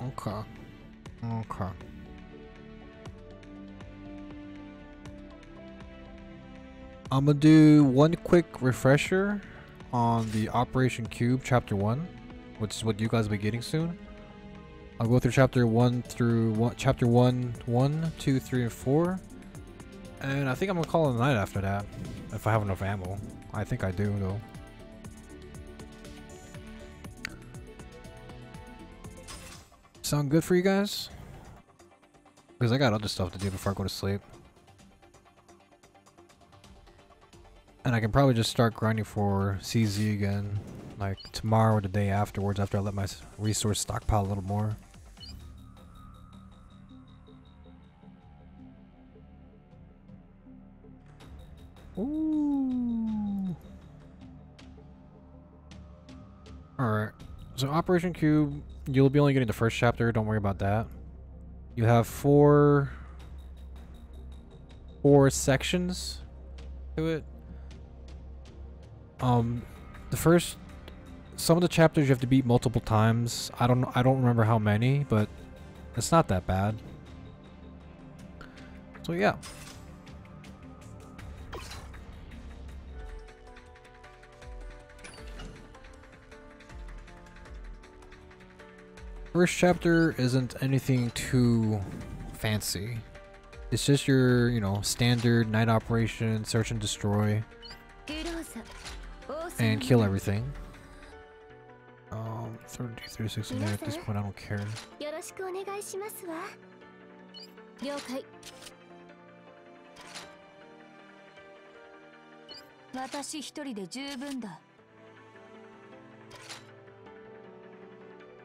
Okay. Okay. I'm gonna do one quick refresher on the Operation Cube Chapter 1, which is what you guys will be getting soon. I'll go through Chapter 1 through Chapter 1, 2, 3, and 4. And I think I'm gonna call it a night after that, if I have enough ammo. I think I do, though. Sound good for you guys? Because I got other stuff to do before I go to sleep. And I can probably just start grinding for CZ again, like tomorrow or the day afterwards, after I let my resource stockpile a little more. Ooh. Alright, so Operation Cube, you'll be only getting the first chapter, don't worry about that. You have four sections to it. Some of the chapters you have to beat multiple times. I don't remember how many, but it's not that bad. So yeah. First chapter isn't anything too fancy. It's just your, you know, standard night operation, search and destroy, and kill everything. 30, 36 in there at this point, I don't care.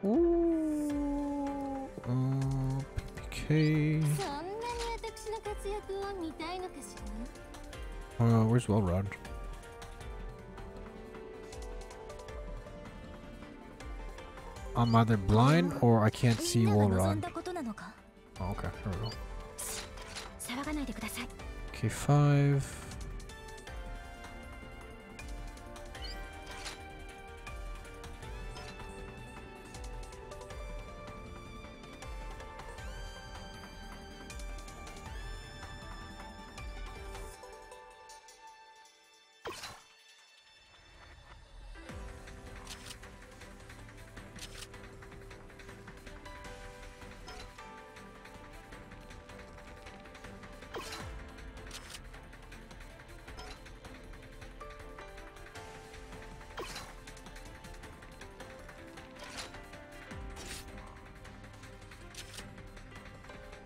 Ooh, PPK. Where's Wellrod? I'm either blind or I can't see Wellrod. Oh, okay, here we go. Okay, 5.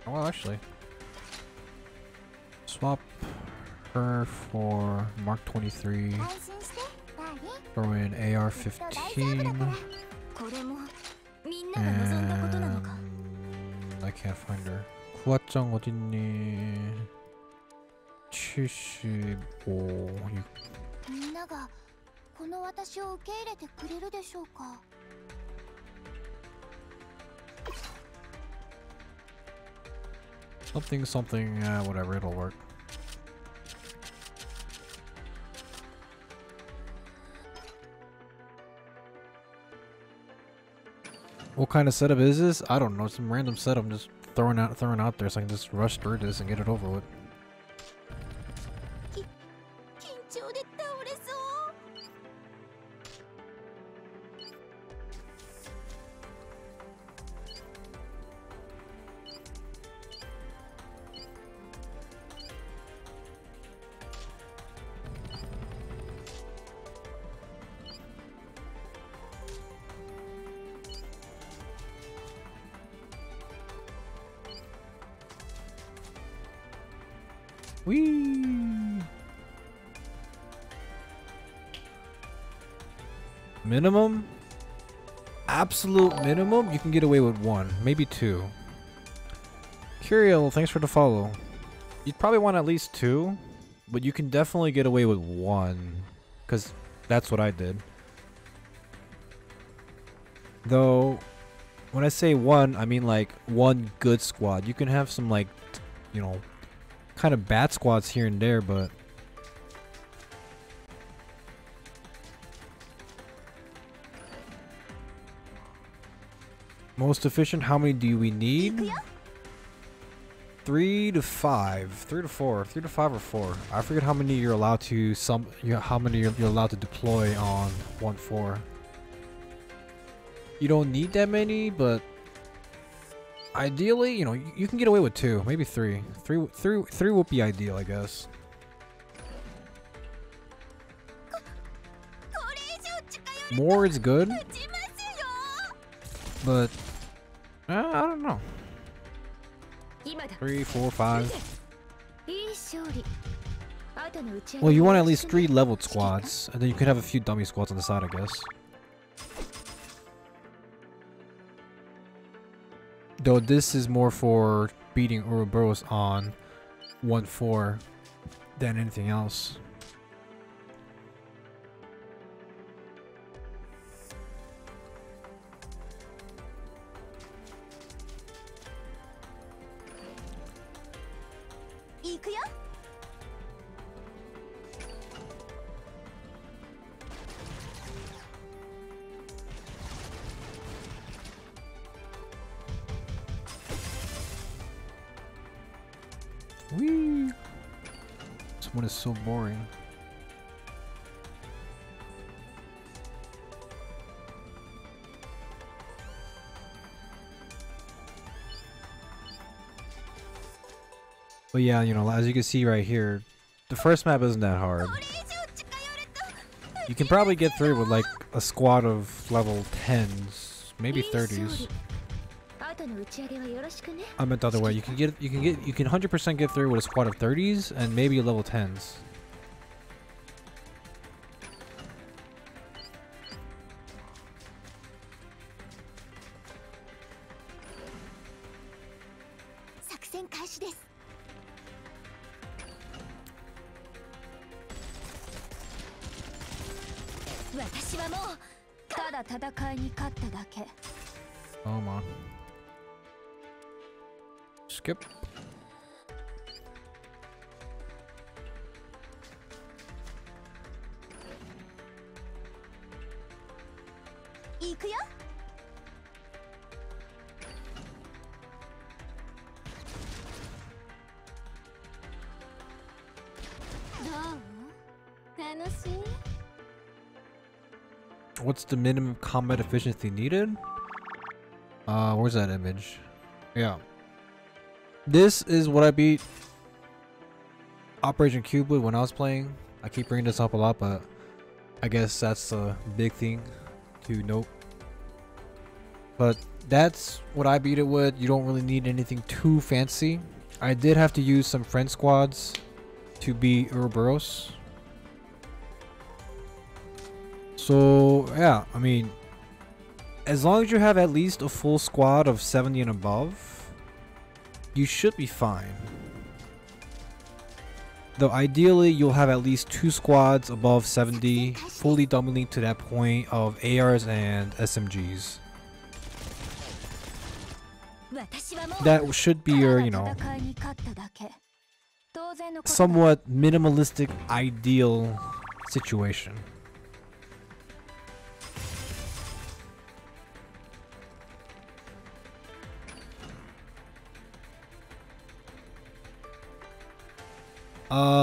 Well, actually, swap her for Mark 23. Throw in AR-15. And I can't find her. 구화장 어딨니? 75. Something, whatever, it'll work. What kind of setup is this? I don't know, some random setup I'm just throwing out there so I can just rush through this and get it over with. Whee! Minimum? Absolute minimum? You can get away with 1, maybe 2. Curiel, thanks for the follow. You'd probably want at least 2, but you can definitely get away with 1, because that's what I did. Though, when I say 1, I mean like 1 good squad. You can have some like, you know, kind of bad squads here and there, but Most efficient, how many do we need? 3 to 5, 3 to 4, 3 to 5 or 4. I forget how many you're allowed to how many you're allowed to deploy on 1.4. You don't need that many, but ideally, you know, you can get away with 2, maybe 3. 3 would be ideal, I guess. More is good, but I don't know. 3, 4, 5. Well, you want at least 3 leveled squads, and then you could have a few dummy squads on the side, I guess. Though this is more for beating Ouroboros on 1.4 than anything else. Whee! This one is so boring. But yeah, you know, as you can see right here, the first map isn't that hard. You can probably get through with like a squad of level 10s, maybe 30s. I meant the other way. You can 100% get through with a squad of 30s and maybe level 10s. Oh man. Skip. What's the minimum combat efficiency needed? Where's that image? Yeah. This is what I beat Operation Cube with when I was playing. I keep bringing this up a lot, but I guess that's a big thing to note. But that's what I beat it with. You don't really need anything too fancy. I did have to use some friend squads to beat Ouroboros. So yeah, I mean, as long as you have at least a full squad of 70 and above, you should be fine. Though ideally you'll have at least 2 squads above 70, fully doubling to that point of ARs and SMGs. That should be your, you know, somewhat minimalistic ideal situation.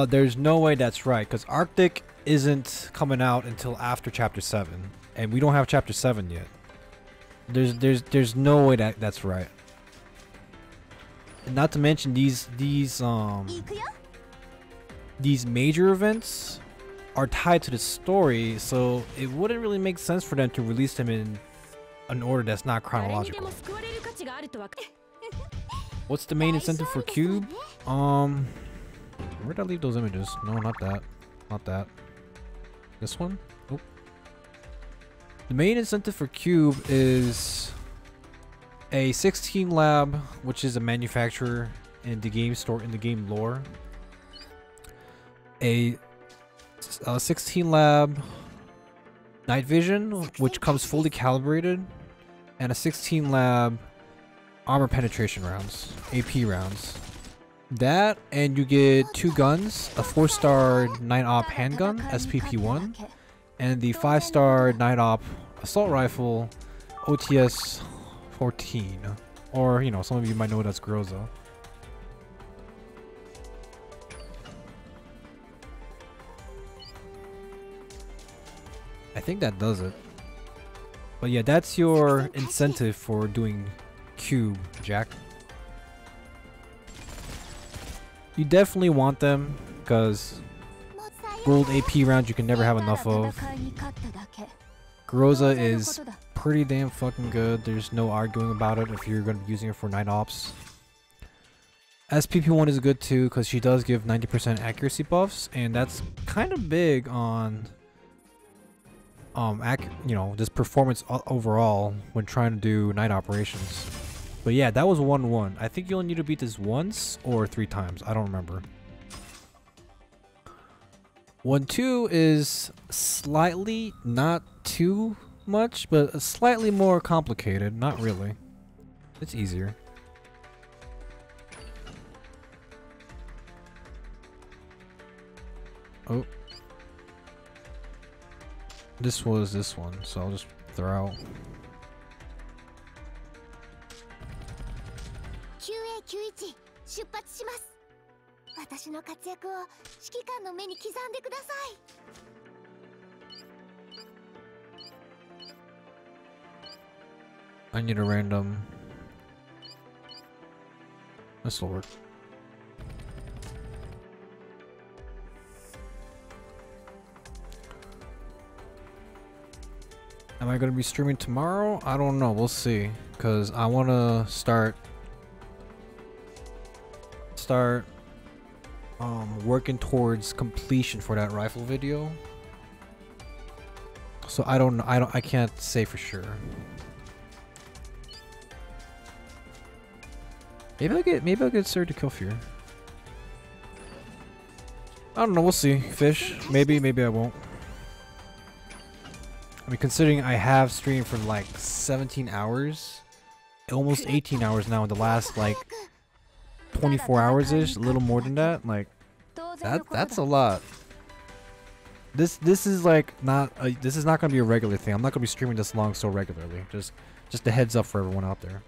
There's no way that's right, because Arctic isn't coming out until after Chapter 7, and we don't have Chapter 7 yet. There's no way that's right. And not to mention these major events are tied to the story, so it wouldn't really make sense for them to release them in an order that's not chronological. What's the main incentive for Cube? Where'd I leave those images? No, not that. Not that. This one? Nope. The main incentive for Cube is a 16 lab, which is a manufacturer in the game store, in the game lore. A 16 lab night vision, which comes fully calibrated, and a 16 lab armor penetration rounds, AP rounds. That, and you get 2 guns, a 4-star 9-op handgun, SPP-1, and the 5-star 9-op assault rifle, OTS 14. Or, you know, some of you might know that's Groza. I think that does it. But yeah, that's your incentive for doing cube, Jack. You definitely want them, because gold AP rounds you can never have enough of. Groza is pretty damn fucking good. There's no arguing about it if you're going to be using it for night ops. SPP1 is good too, because she does give 90% accuracy buffs, and that's kind of big on you know, just performance overall when trying to do night operations. But yeah, that was 1-1. I think you only need to beat this once or 3 times. I don't remember. 1-2 is slightly, not too much, but slightly more complicated. Not really. It's easier. Oh. This was this one, so I'll just throw out. I need a random. This will work. Am I going to be streaming tomorrow? I don't know. We'll see. Because I want to start working towards completion for that rifle video. So I don't know. I can't say for sure. Maybe I'll get Sir to kill fear. I don't know. We'll see. Fish. Maybe I won't. I mean, considering I have streamed for like 17 hours, almost 18 hours now in the last like 24 hours-ish, a little more than that, like that's a lot. This is like this is not gonna be a regular thing. I'm not gonna be streaming this long so regularly. Just a heads up for everyone out there.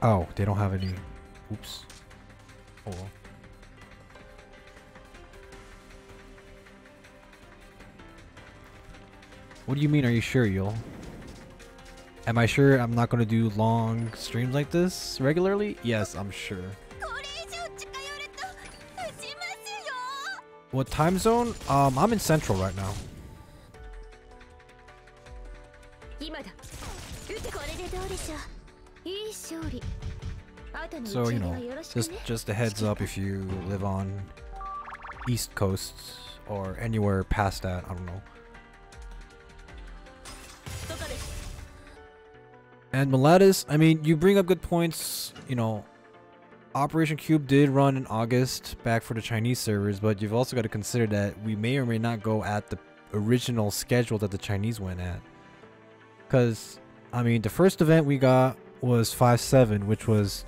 Oh, they don't have any. Oops. Oh well. What do you mean, are you sure, Yul? Am I sure I'm not going to do long streams like this regularly? Yes, I'm sure. What time zone? I'm in Central right now. So, you know, just a heads up if you live on East Coast or anywhere past that, I don't know. And Miletus, I mean, you bring up good points. You know, Operation Cube did run in August back for the Chinese servers, but you've also got to consider that we may or may not go at the original schedule that the Chinese went at. Because, I mean, the first event we got was 5-7, which was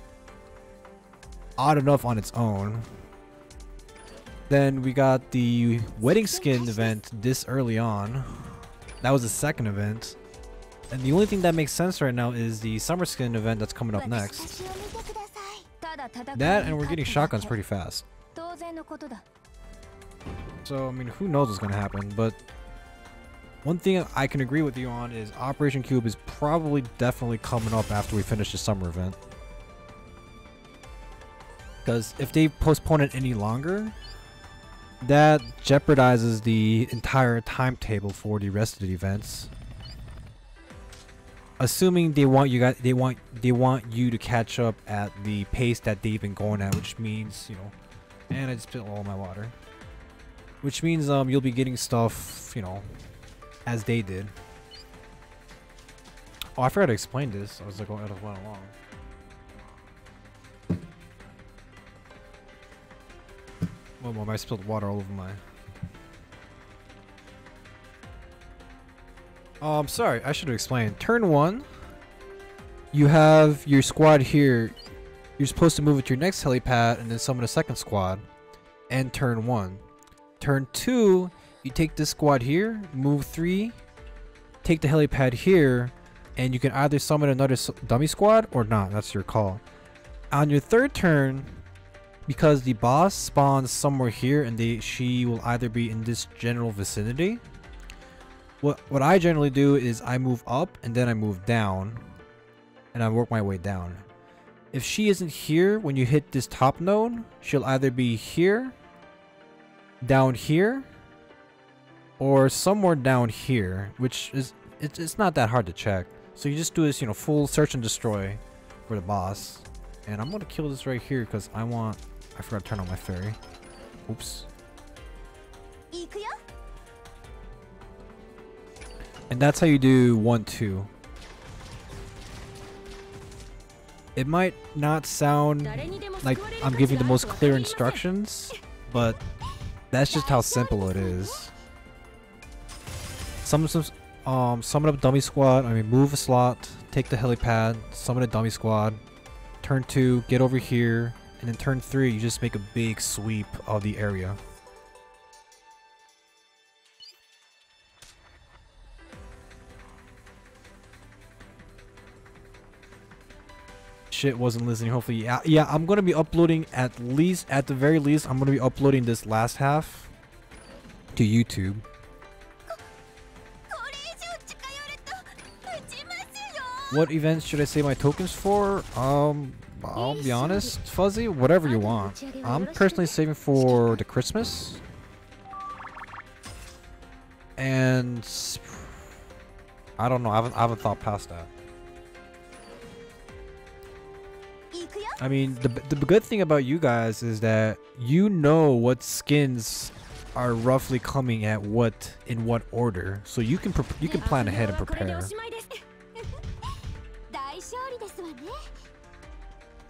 odd enough on its own. Then we got the wedding skin event this early on. That was the second event. And the only thing that makes sense right now is the summer skin event that's coming up next. That, and we're getting shotguns pretty fast. So, I mean, who knows what's going to happen, but one thing I can agree with you on is Operation Cube is probably definitely coming up after we finish the summer event. Because if they postpone it any longer, that jeopardizes the entire timetable for the rest of the events. Assuming they want you to catch up at the pace that they've been going at, which means, you know, and I just spilled all my water. Which means you'll be getting stuff, you know, as they did. Oh, I forgot to explain this. I was like going along. Well, I spilled water all over my. Oh, I'm sorry. I should have explained. Turn 1, you have your squad here. You're supposed to move it to your next helipad and then summon a second squad. And turn 1. Turn 2, You take this squad here, move 3, take the helipad here, and you can either summon another dummy squad or not. That's your call. On your third turn, because the boss spawns somewhere here and she will either be in this general vicinity. What I generally do is I move up and then I move down and I work my way down. If she isn't here when you hit this top node, she'll either be here, down here, or somewhere down here, which is it's not that hard to check. So you just do this, you know, full search and destroy for the boss. And I'm gonna kill this right here because I forgot to turn on my fairy. Oops. And that's how you do 1, 2. It might not sound like I'm giving the most clear instructions, but that's just how simple it is. Summon up dummy squad. I mean, move a slot, take the helipad, summon a dummy squad. Turn 2, get over here, and then turn 3, you just make a big sweep of the area. Shit, wasn't listening. Hopefully, yeah. I'm gonna be uploading at the very least. I'm gonna be uploading this last half to YouTube. What events should I save my tokens for? I'll be honest, Fuzzy, whatever you want. I'm personally saving for the Christmas. And I don't know, I haven't thought past that. I mean, the good thing about you guys is that you know what skins are roughly coming at in what order, so you can plan ahead and prepare.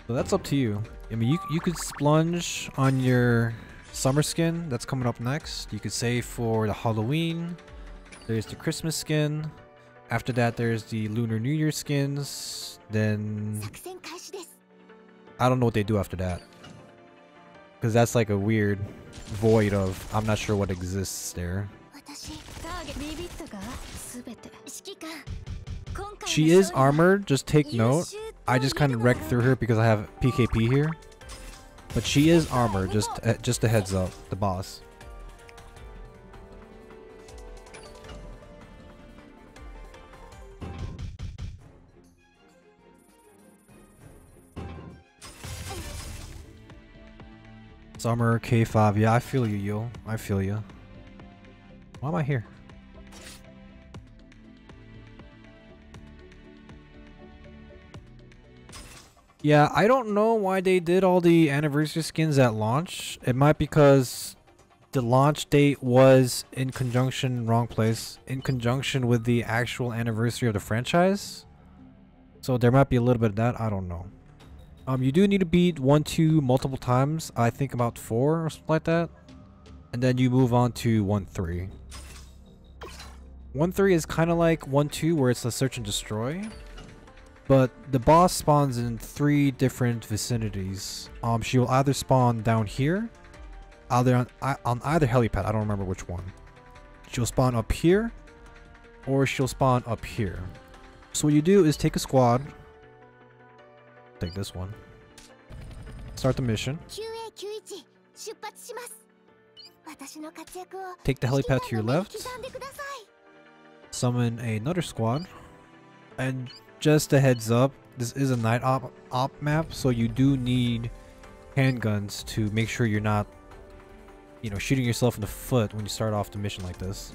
So that's up to you. I mean, you could splurge on your summer skin that's coming up next. You could save for the Halloween. There's the Christmas skin. After that, there's the Lunar New Year skins. Then I don't know what they do after that, because that's like a weird void of I'm not sure what exists there. She is armored, just take note. I just kind of wrecked through her because I have PKP here. But she is armored, just a heads up, the boss. Summer K5, yeah, I feel you, yo. I feel you. Why am I here? Yeah, I don't know why they did all the anniversary skins at launch. It might because the launch date was in conjunction, wrong place, in conjunction with the actual anniversary of the franchise. So there might be a little bit of that, I don't know. You do need to beat 1, 2 multiple times. I think about 4 or something like that. And then you move on to 1, 3. 1, 3 is kind of like 1, 2 where it's a search and destroy. But the boss spawns in 3 different vicinities. She will either spawn down here, either on either helipad, I don't remember which one. She'll spawn up here, or she'll spawn up here. So what you do is take a squad. Take this one. Start the mission. Take the helipad to your left. Summon another squad. And just a heads up, this is a night op map, so you do need handguns to make sure you're not, you know, shooting yourself in the foot when you start off the mission like this.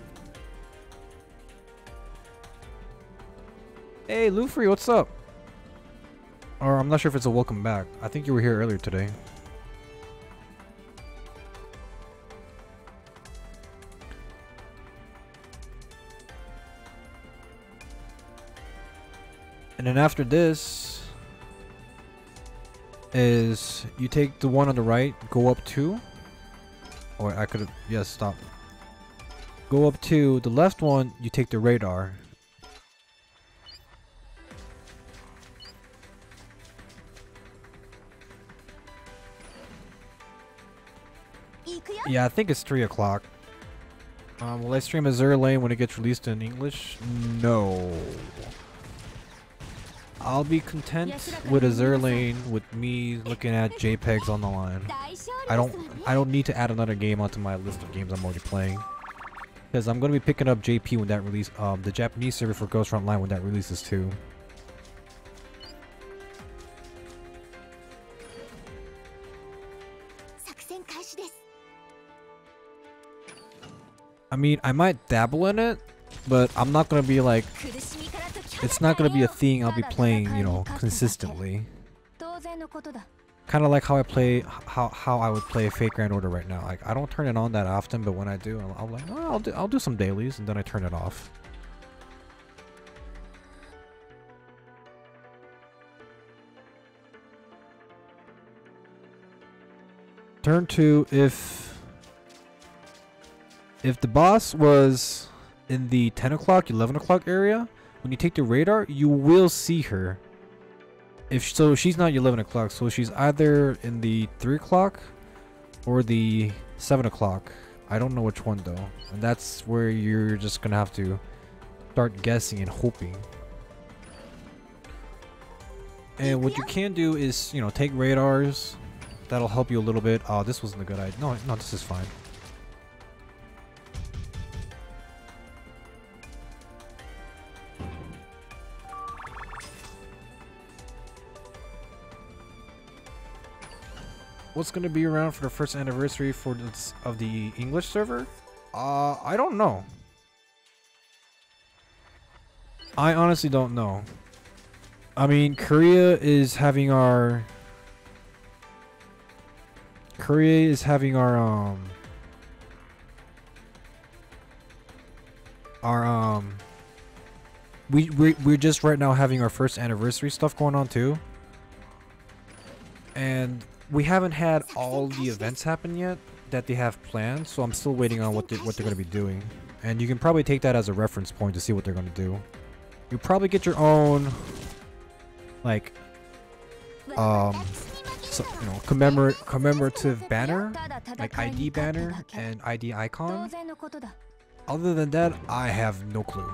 Hey, Lufree, what's up? Or I'm not sure if it's a welcome back. I think you were here earlier today. And then after this is you take the one on the right, go up 2. Or I could have, yes, stop. Go up 2. The left one, you take the radar. Yeah, I think it's 3 o'clock. Will I stream Azure Lane when it gets released in English? No. I'll be content with Azure Lane with me looking at JPEGs on the line. I don't need to add another game onto my list of games I'm already playing. Because I'm gonna be picking up JP when that release the Japanese server for Ghost Frontline when that releases too. I mean, I might dabble in it, but I'm not gonna be like, it's not gonna be a thing I'll be playing, you know, consistently. Kind of like how I play, how I would play Fate Grand Order right now. Like, I don't turn it on that often, but when I do, I'm like, oh, I'll do some dailies, and then I turn it off. Turn 2, if the boss was in the 10 o'clock, 11 o'clock area, when you take the radar, you will see her. If so, she's not 11 o'clock, so she's either in the 3 o'clock or the 7 o'clock. I don't know which one though. And that's where you're just gonna have to start guessing and hoping. And what you can do is, you know, take radars. That'll help you a little bit. Oh, this wasn't a good idea. No, this is fine. What's gonna be around for the first anniversary of the English server? I don't know. I honestly don't know. I mean, Korea is having our we're just right now having our first anniversary stuff going on too. And we haven't had all the events happen yet that they have planned, so I'm still waiting on what they're going to be doing. And you can probably take that as a reference point to see what they're going to do. You probably get your own, like, so, you know, commemorative banner, like ID banner and ID icon. Other than that, I have no clue.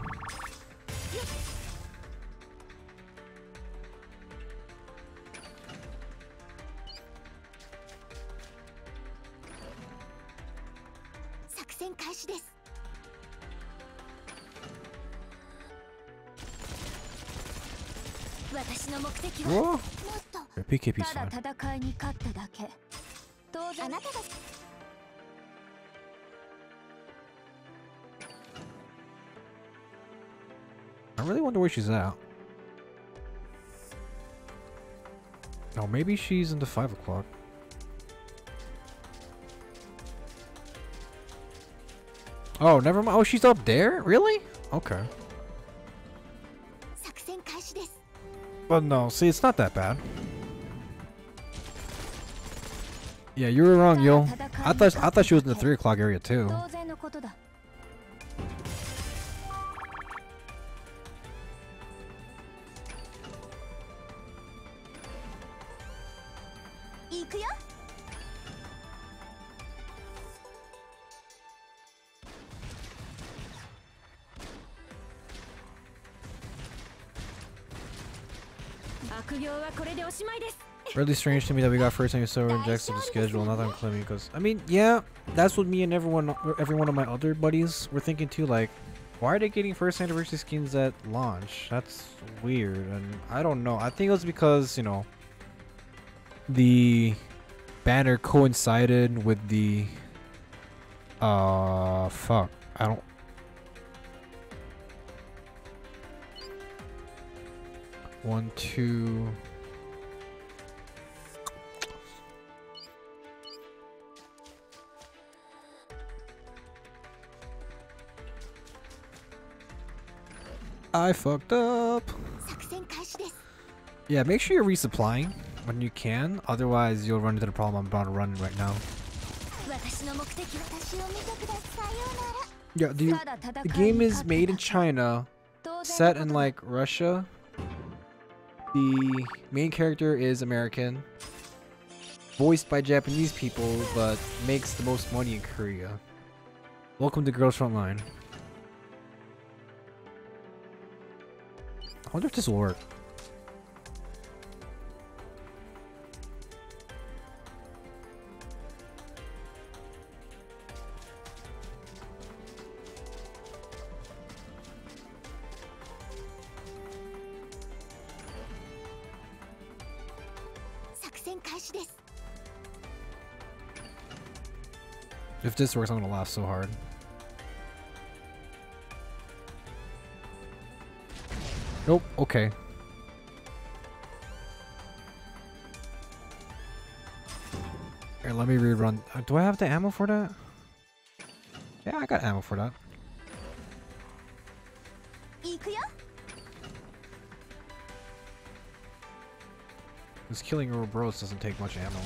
Whoa. Yeah, PKP's fine. I really wonder where she's at. Oh, maybe she's into 5 o'clock. Oh, never mind. Oh, she's up there? Really? Okay. But no, see, it's not that bad. Yeah, you were wrong, yo. I thought she was in the 3 o'clock area too. Really strange to me that we got first time server injects to the schedule, not that I'm claiming, because I mean, yeah, that's what me and every one of my other buddies were thinking too. Like, why are they getting first anniversary skins at launch? That's weird, and I don't know. I think it was because, you know, the banner coincided with the fuck. I don't. One, two. I fucked up. Yeah, make sure you're resupplying when you can, otherwise you'll run into the problem I'm about to run right now. Yeah, the game is made in China, set in like Russia. The main character is American, voiced by Japanese people, but makes the most money in Korea. Welcome to Girls Frontline. I wonder if this will work. If this works, I'm gonna laugh so hard. Nope, okay. Here, let me rerun. Do I have the ammo for that? Yeah, I got ammo for that. This killing Ouroboros doesn't take much ammo.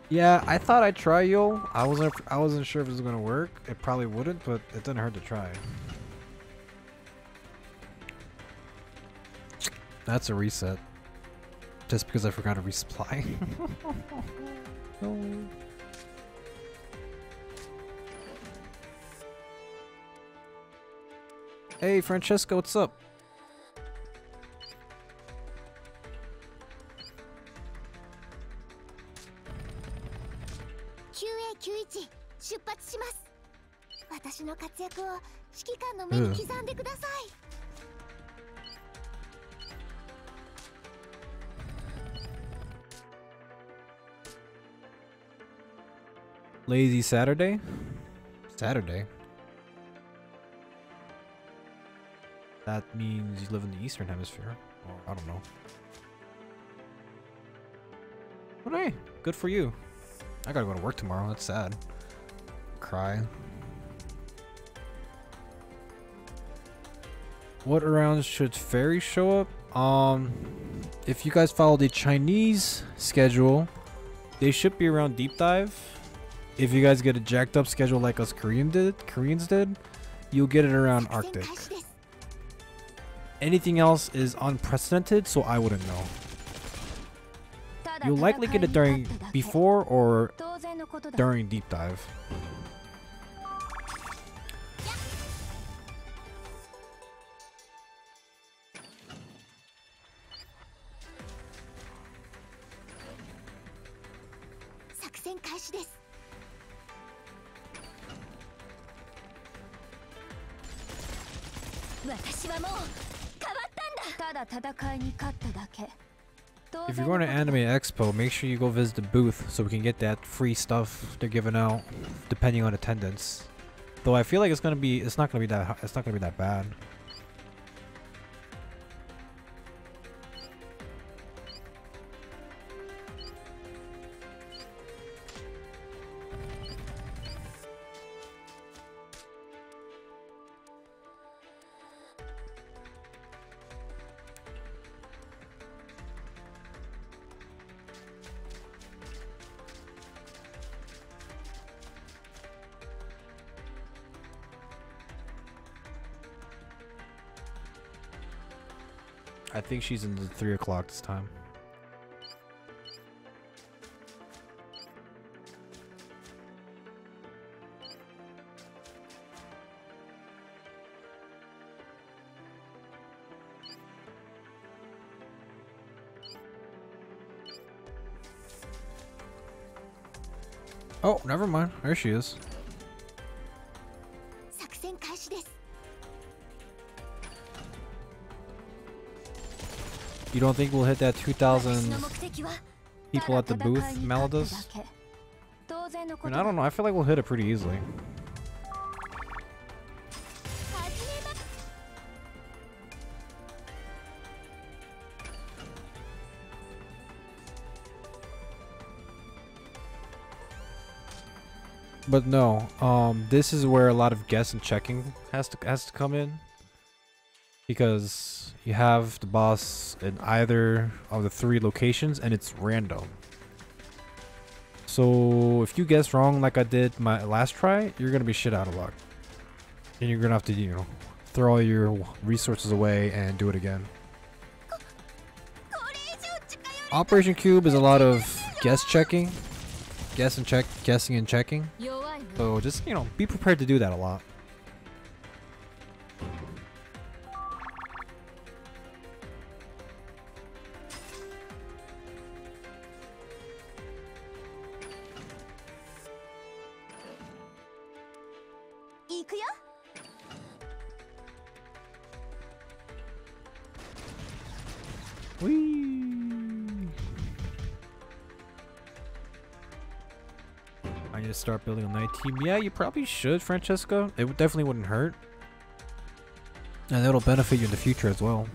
Yeah, I thought I'd try yo. I wasn't sure if it was gonna work. It probably wouldn't, but it didn't hurt to try. That's a reset. Just because I forgot to resupply. No. Hey Francesco, what's up? Lazy Saturday? Saturday? That means you live in the Eastern Hemisphere. Or I don't know. But hey, good for you. I gotta go to work tomorrow. That's sad. Cry. What rounds should fairies show up? If you guys follow the Chinese schedule, they should be around deep dive. If you guys get a jacked up schedule like us Koreans did, you'll get it around Arctic. Anything else is unprecedented, so I wouldn't know. You'll likely get it before or during deep dive. If you're going to Anime Expo, make sure you go visit the booth so we can get that free stuff they're giving out, depending on attendance. Though I feel like it's not gonna be that bad. I think she's in the 3 o'clock this time. Oh, never mind. There she is. You don't think we'll hit that 2,000 people at the booth, Malodus? I mean, I don't know. I feel like we'll hit it pretty easily. But no, this is where a lot of guess and checking has to come in, because you have the boss in either of the 3 locations and it's random. So if you guess wrong like I did my last try, you're gonna be shit out of luck, and you're gonna have to, you know, throw all your resources away and do it again. Operation Cube is a lot of guessing and checking. So just, you know, be prepared to do that a lot. Whee! I need to start building a night team. Yeah, you probably should, Francesca. It definitely wouldn't hurt. And it'll benefit you in the future as well.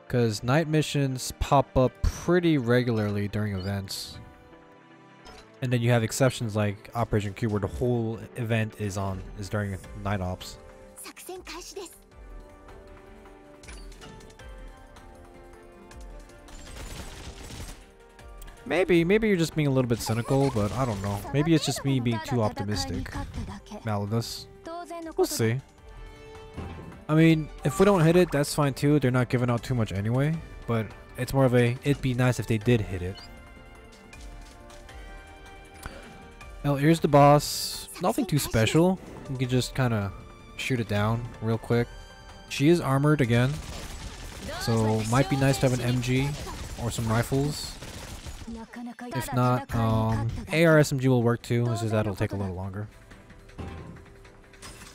Because night missions pop up pretty regularly during events. And then you have exceptions like Operation Cube where the whole event is during night ops. Maybe you're just being a little bit cynical, but I don't know. Maybe it's just me being too optimistic. Malodus. We'll see. I mean, if we don't hit it, that's fine too. They're not giving out too much anyway. But it's more of a, it'd be nice if they did hit it. Well, here's the boss. Nothing too special. You can just kind of shoot it down real quick. She is armored again. So might be nice to have an MG or some rifles. If not, AR SMG will work too. It's just that'll take a little longer.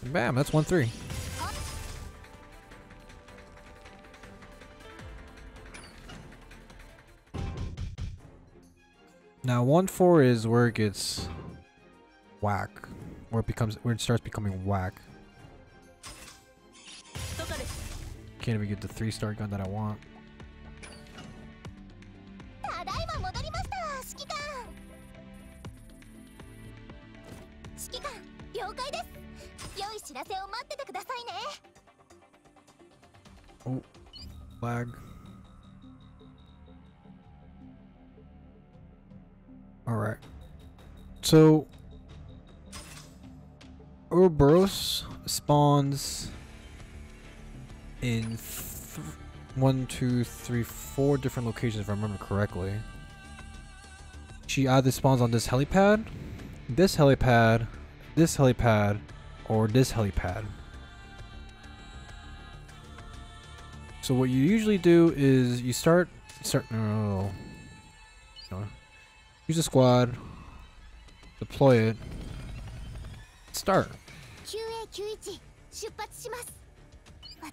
And bam, that's 1-3. Now 1-4 is where it gets whack, where it starts becoming whack. Can't even get the 3-star gun that I want. Oh, lag. Alright. So Ouroboros spawns in 1, 2, 3, 4 different locations if I remember correctly. She either spawns on this helipad, this helipad, this helipad, or this helipad. So what you usually do is you no. Use a squad, deploy it, start.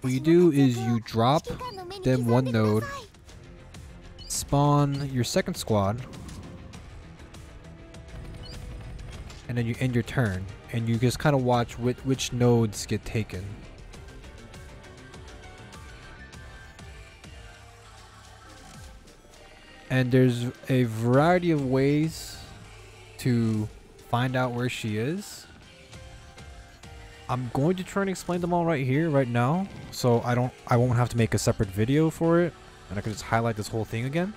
What you do is you drop them one node, spawn your second squad, and then you end your turn, and you just kind of watch which nodes get taken. And there's a variety of ways to find out where she is. I'm going to try and explain them all right here, right now, so I won't have to make a separate video for it, and I can just highlight this whole thing again.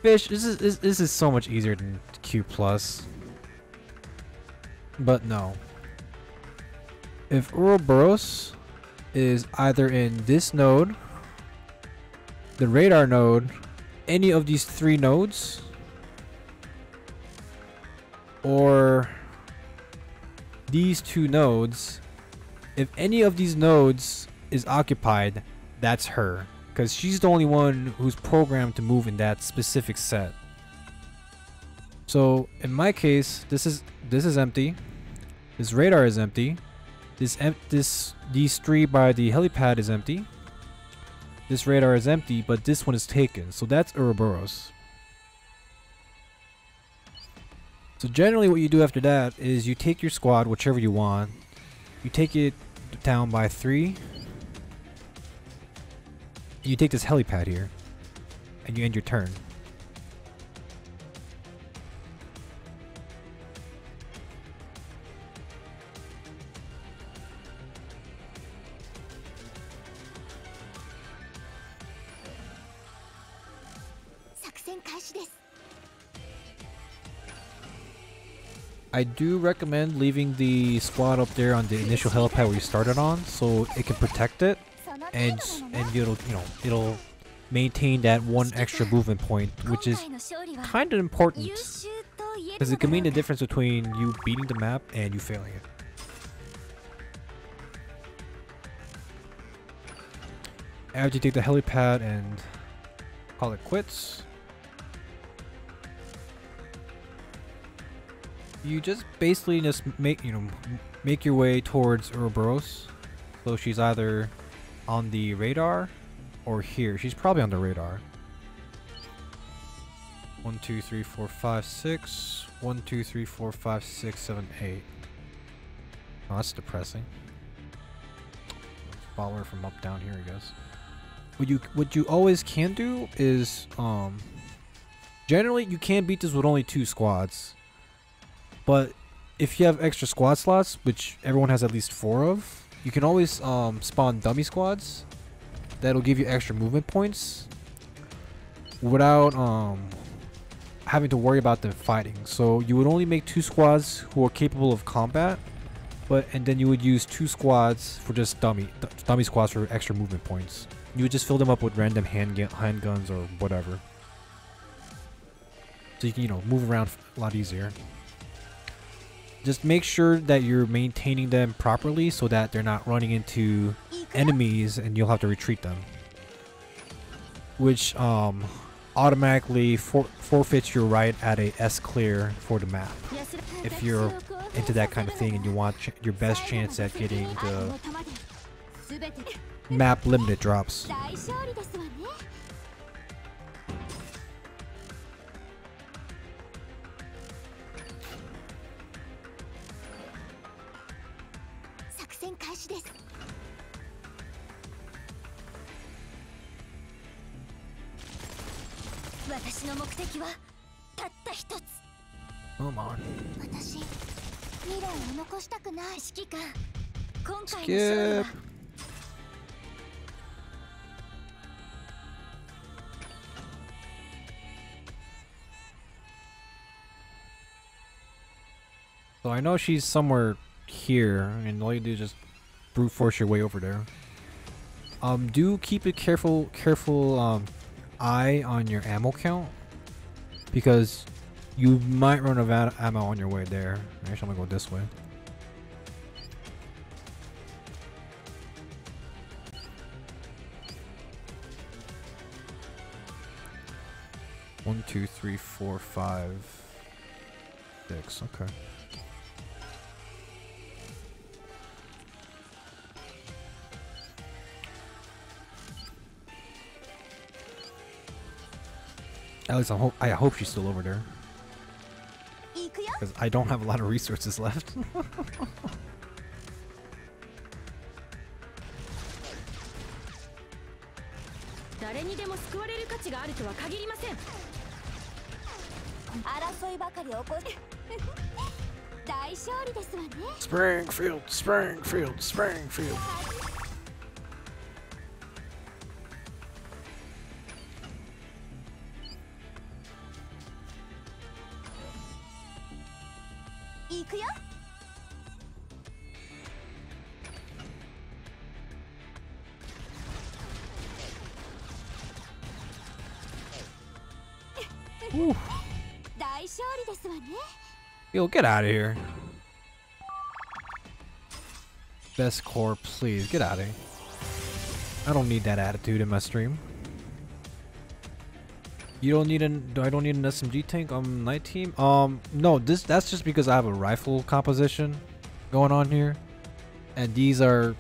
Fish, this is so much easier than Q+. But no. If Ouroboros is either in this node, the radar node, any of these 3 nodes, or these 2 nodes, if any of these nodes is occupied, that's her, because she's the only one who's programmed to move in that specific set. So in my case, this is empty, this radar is empty, these 3 by the helipad is empty. This radar is empty, but this one is taken. So that's Ouroboros. So generally what you do after that is you take your squad, whichever you want. You take it down by 3. You take this helipad here. And you end your turn. I do recommend leaving the squad up there on the initial helipad where you started on, so it can protect it, and it'll maintain that one extra movement point, which is kind of important, because it can mean the difference between you beating the map and you failing it. After you take the helipad and call it quits, you just basically just make your way towards Ouroboros. So she's either on the radar or here. She's probably on the radar. 1 2 3 4 5 6 1 2 3 4 5 6 7 8. Oh, that's depressing. Follow her from up down here, I guess. What you always can do is generally you can beat this with only 2 squads. But if you have extra squad slots, which everyone has at least 4 of, you can always spawn dummy squads that'll give you extra movement points without having to worry about the fighting. So you would only make 2 squads who are capable of combat, and then you would use 2 squads for just dummy squads for extra movement points. You would just fill them up with random handguns or whatever, so you can move around a lot easier. Just make sure that you're maintaining them properly so that they're not running into enemies and you'll have to retreat them, which automatically forfeits your right at a S clear for the map. If you're into that kind of thing and you want your best chance at getting the map limited drops. Come on. Skip. So I know she's somewhere here, and all you do is just brute force your way over there. Do keep a careful eye on your ammo count, because you might run out of ammo on your way there. Actually, I'm gonna go this way. One, two, three, four, 5, 6. Okay. At least I hope she's still over there, because I don't have a lot of resources left. Springfield, Springfield, Springfield. Ooh. Yo, get out of here. Best core, please get out of here. I don't need that attitude in my stream. You don't need I don't need an SMG tank on night team. No, that's just because I have a rifle composition going on here, and these are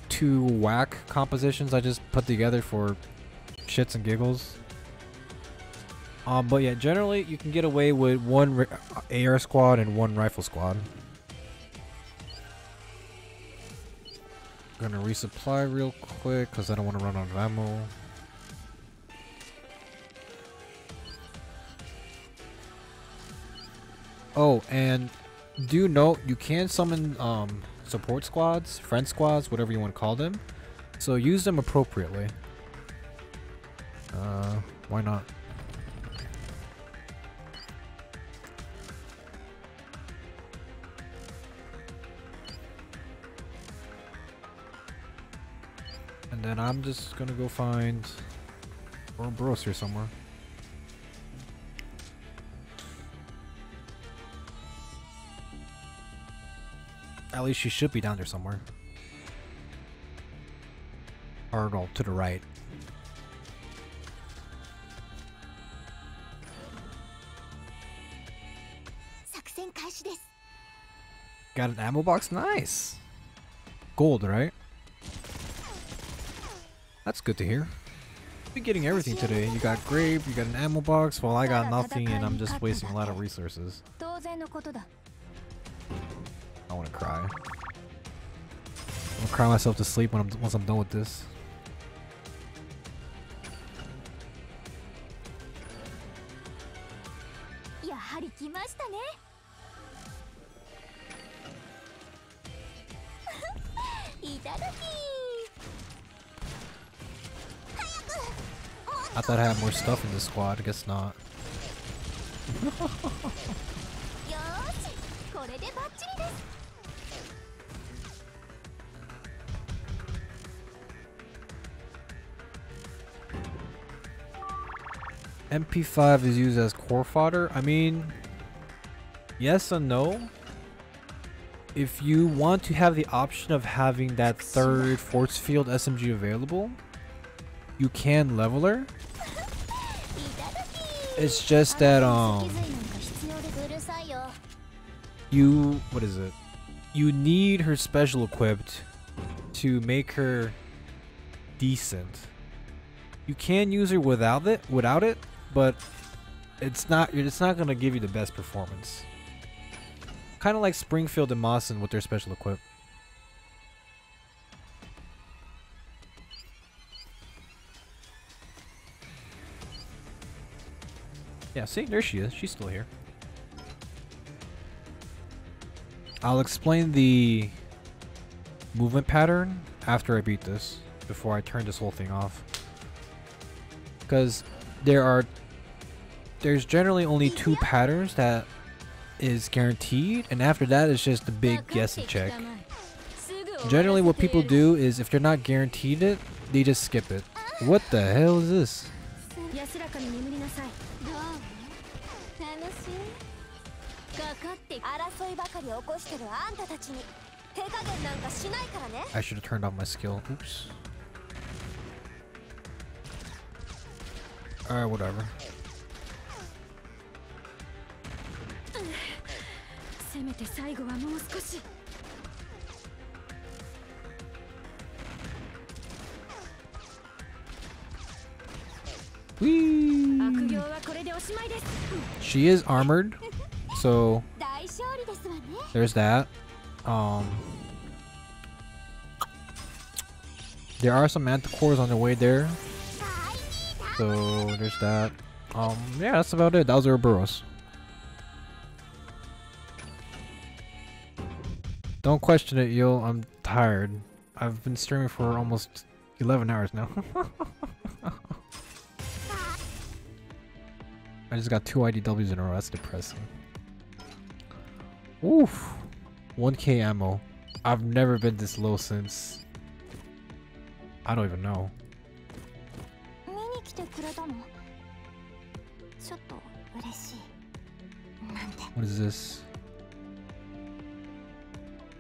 2 whack compositions I just put together for shits and giggles. But yeah, generally you can get away with 1 AR squad and 1 rifle squad. I'm gonna resupply real quick because I don't want to run out of ammo. Oh, and do note you can summon support squads, friend squads, whatever you want to call them. So use them appropriately. Why not? then I'm just gonna go find Ouroboros here somewhere. At least she should be down there somewhere. Or no, to the right. Got an ammo box? Nice! Gold, right? That's good to hear. Been getting everything today. You got grape, you got an ammo box, while I got nothing and I'm just wasting a lot of resources. I wanna cry. I'm gonna cry myself to sleep once I'm done with this. I thought I had more stuff in this squad, I guess not. MP5 is used as core fodder. I mean, yes and no. If you want to have the option of having that third force field SMG available, you can level her. It's just that you need her special equipped to make her decent. You can use her without it, but it's not gonna give you the best performance. Kind of like Springfield and Mawson with their special equip. Yeah, see, there she is. She's still here. I'll explain the movement pattern after I beat this, before I turn this whole thing off. Because there's generally only 2 patterns that is guaranteed, and after that it's just the big guess and check. Generally what people do is if they're not guaranteed it, they just skip it. What the hell is this? I should have turned off my skill. Oops. Alright, whatever. Whee! She is armored, so there's that. There are some manticores on the way there, so there's that. Yeah, that's about it. That was Ouroboros. Don't question it, yo. I'm tired. I've been streaming for almost 11 hours now. I just got 2 IDWs in a row. That's depressing. Oof. 1k ammo. I've never been this low since... I don't even know. What is this?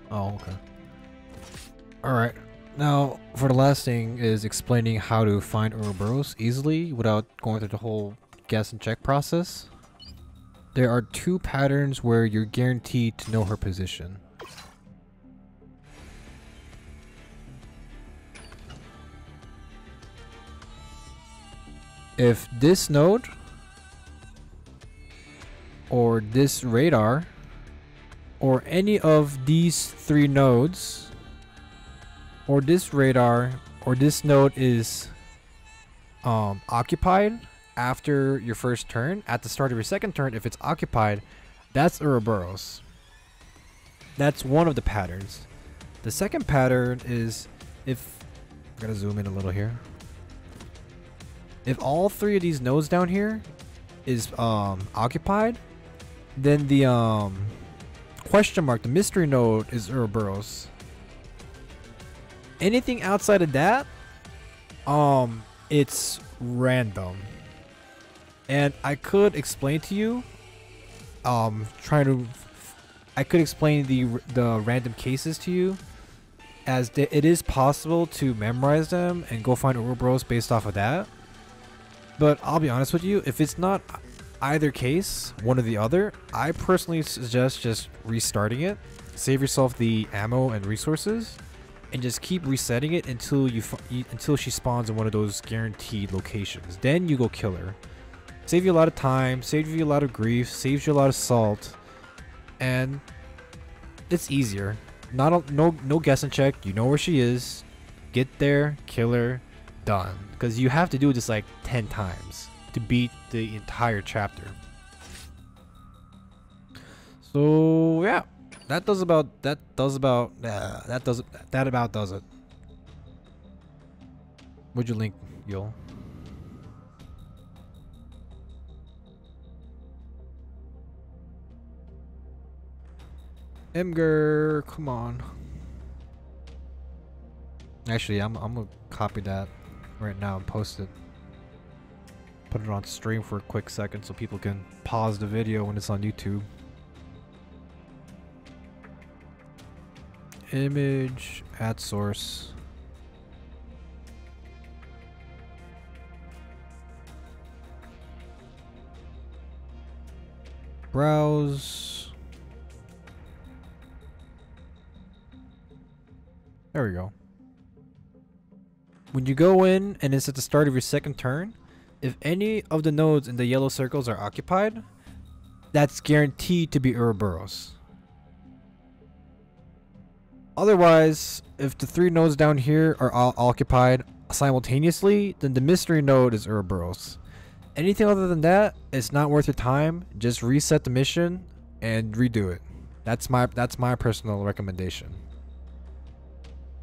Oh, okay. Alright. Now, for the last thing is explaining how to find Ouroboros easily without going through the whole guess and check process. There are 2 patterns where you're guaranteed to know her position. If this node or this radar or any of these 3 nodes or this radar or this node is occupied after your first turn, at the start of your second turn, if it's occupied, that's Ouroboros. That's one of the patterns. The second pattern is if... I'm gonna zoom in a little here. If all 3 of these nodes down here is occupied, then the question mark, the mystery node, is Ouroboros. Anything outside of that It's random. And I could explain to you, I could explain the random cases to you, as it is possible to memorize them and go find Ouroboros based off of that. But I'll be honest with you, if it's not either case, one or the other, I personally suggest just restarting it. Save yourself the ammo and resources, and just keep resetting it until until she spawns in one of those guaranteed locations. Then you go kill her. Save you a lot of time, save you a lot of grief, saves you a lot of salt, and it's easier. No guess and check. You know where she is. Get there, kill her, done. Because you have to do this like 10 times to beat the entire chapter. So yeah, that about does it. What'd you link, Yul? Imgur, come on. Actually, I'm gonna copy that right now and post it. Put it on stream for a quick second so people can pause the video when it's on YouTube. Image at source. Browse. There we go. When you go in and it's at the start of your second turn, if any of the nodes in the yellow circles are occupied, that's guaranteed to be Ouroboros. Otherwise, if the 3 nodes down here are all occupied simultaneously, then the mystery node is Ouroboros. Anything other than that, it's not worth your time. Just reset the mission and redo it. That's my personal recommendation.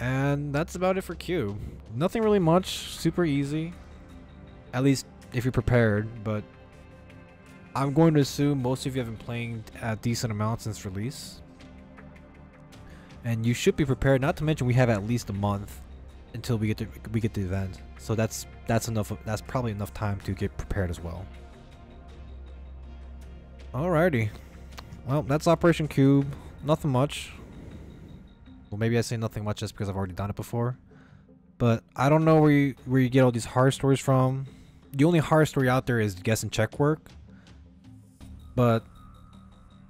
And that's about it for Q. Nothing really much, super easy. At least if you're prepared, but I'm going to assume most of you have been playing a decent amount since release. And you should be prepared, not to mention we have at least a month until we get the event. So that's enough, that's probably enough time to get prepared as well. Alrighty. Well, that's Operation Cube. Nothing much. Well, maybe I say nothing much just because I've already done it before. But I don't know where you get all these horror stories from. The only horror story out there is guess and check work. But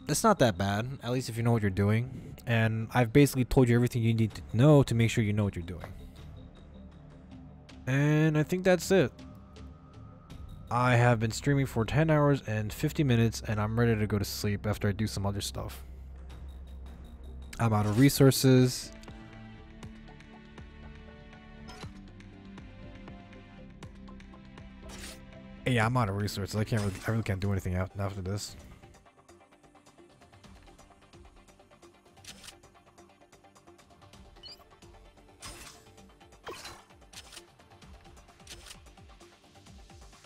it's not that bad, at least if you know what you're doing. And I've basically told you everything you need to know to make sure you know what you're doing. And I think that's it. I have been streaming for 10 hours and 50 minutes and I'm ready to go to sleep after I do some other stuff. I'm out of resources. Yeah, I'm out of resources. I really can't do anything after this.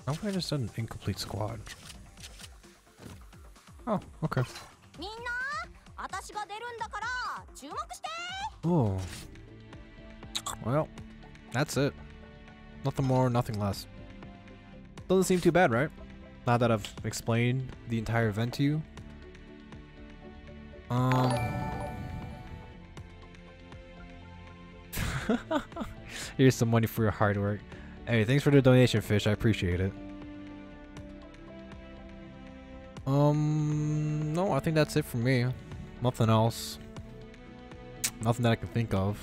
How have I just done an incomplete squad? Oh, okay. Oh. Well, that's it. Nothing more, nothing less. Doesn't seem too bad, right? Now that I've explained the entire event to you. Here's some money for your hard work. Hey, thanks for the donation, Fish. I appreciate it. No, I think that's it for me. Nothing else. Nothing that I can think of.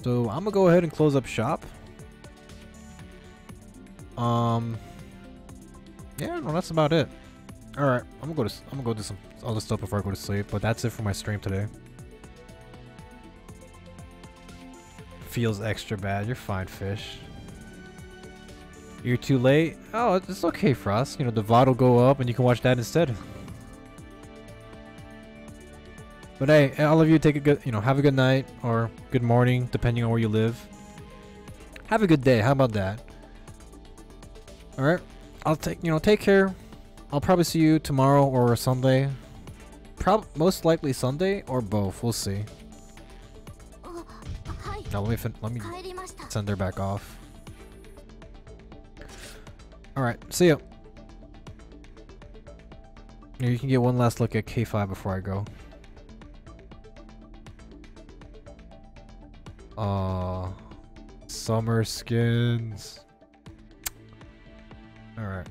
So I'm gonna go ahead and close up shop. Yeah, no, that's about it. All right, I'm gonna go do some other stuff before I go to sleep. But that's it for my stream today. Feels extra bad. You're fine, Fish. You're too late. Oh, it's okay for us. You know, the VOD will go up and you can watch that instead. But hey, all of you take a good, have a good night or good morning, depending on where you live. Have a good day. How about that? All right. I'll take care. I'll probably see you tomorrow or Sunday. Most likely Sunday or both. We'll see. Now let me send her back off. Alright, see ya. Here, you can get one last look at K5 before I go. Summer skins. Alright.